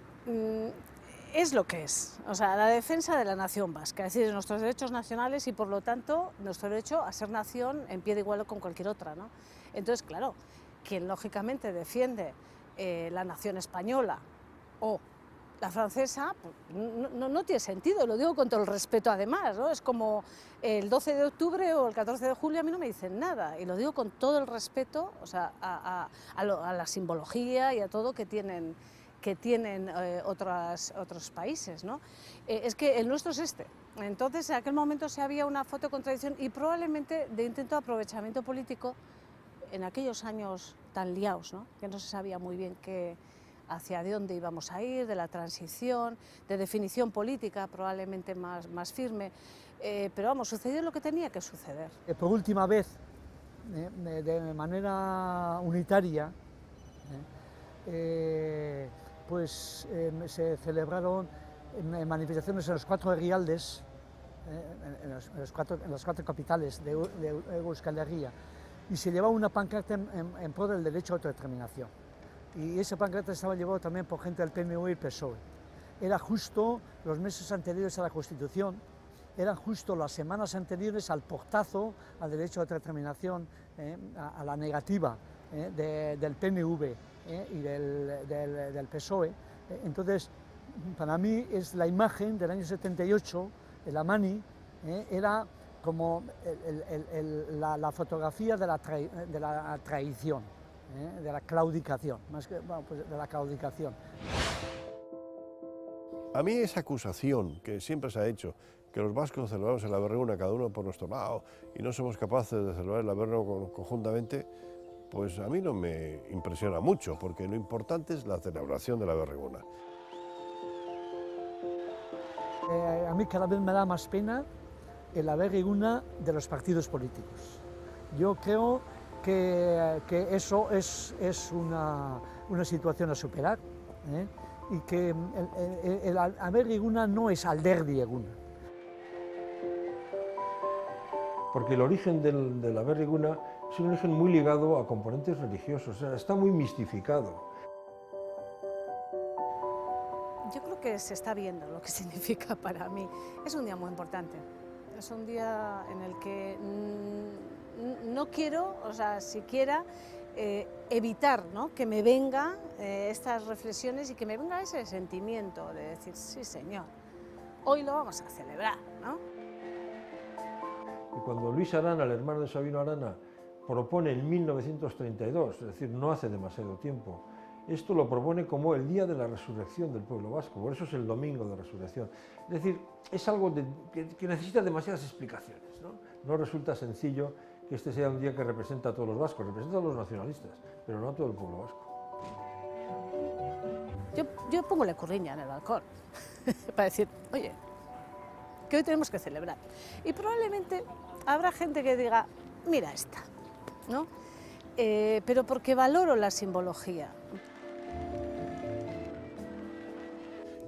es lo que es, o sea, la defensa de la nación vasca, es decir, de nuestros derechos nacionales y por lo tanto nuestro derecho a ser nación en pie de igualdad con cualquier otra, ¿no? Entonces, claro, quien lógicamente defiende la nación española o la francesa, pues, no tiene sentido, lo digo con todo el respeto además, ¿no? Es como el 12 de octubre o el 14 de julio a mí no me dicen nada, y lo digo con todo el respeto, o sea, a la simbología y a todo que tienen otros países, ¿no? Es que el nuestro es este. Entonces, en aquel momento se había una foto de contradicción y probablemente de intento de aprovechamiento político en aquellos años tan liados, ¿no? Que no se sabía muy bien hacia dónde íbamos a ir, de la transición, de definición política probablemente más firme, pero vamos, sucedió lo que tenía que suceder. Por última vez, de manera unitaria, pues se celebraron manifestaciones en los 4 herrialdes, en las cuatro capitales de Euskal Herria, y se llevaba una pancarta en pro del derecho a autodeterminación. Y esa pancarta estaba llevada también por gente del PNV y PSOE. Era justo los meses anteriores a la Constitución, eran justo las semanas anteriores al portazo al derecho a autodeterminación, a la negativa del PNV y del PSOE. Entonces, para mí es la imagen del año 78, el Amani, era como la fotografía de la traición, de la claudicación, más que, bueno, pues de la claudicación. A mí esa acusación que siempre se ha hecho, que los vascos celebramos el Aberri-Eguna cada uno por nuestro lado y no somos capaces de celebrar el Aberri-Eguna conjuntamente, pues a mí no me impresiona mucho, porque lo importante es la celebración de la Aberri-Eguna. A mí cada vez me da más pena el Aberri-Eguna de los partidos políticos. Yo creo que eso es una situación a superar, y que el Aberri-Eguna no es Alderdi-Eguna. Porque el origen del Aberri-Eguna es un origen muy ligado a componentes religiosos, o sea, está muy mistificado. Yo creo que se está viendo lo que significa para mí. Es un día muy importante, es un día en el que no quiero, o sea, siquiera evitar, ¿no?, que me vengan estas reflexiones y que me venga ese sentimiento de decir, sí señor, hoy lo vamos a celebrar, ¿no? Y cuando Luis Arana, el hermano de Sabino Arana, propone en 1932, es decir, no hace demasiado tiempo, esto lo propone como el día de la resurrección del pueblo vasco, por eso es el domingo de resurrección. Es decir, es algo que necesita demasiadas explicaciones, ¿no? No resulta sencillo que este sea un día que representa a todos los vascos, representa a los nacionalistas, pero no a todo el pueblo vasco. Yo pongo la curriña en el balcón para decir, oye, que hoy tenemos que celebrar. Y probablemente habrá gente que diga, mira esta, ¿no? Pero porque valoro la simbología.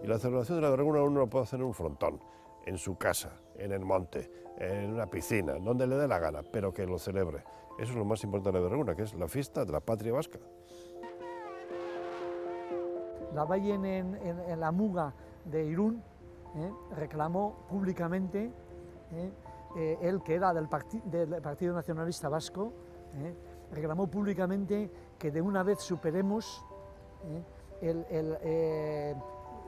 Y la celebración de la Aberri-Eguna uno lo puede hacer en un frontón, en su casa, en el monte, en una piscina, donde le dé la gana, pero que lo celebre. Eso es lo más importante de la Aberri-Eguna, que es la fiesta de la patria vasca. La Valle en la Muga de Irún reclamó públicamente, él que era del Partido Nacionalista Vasco, reclamó públicamente que de una vez superemos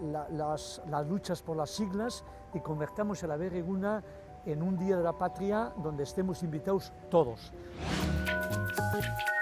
las luchas por las siglas y convertamos el Aberri-Eguna en un día de la patria donde estemos invitados todos. Berriozar.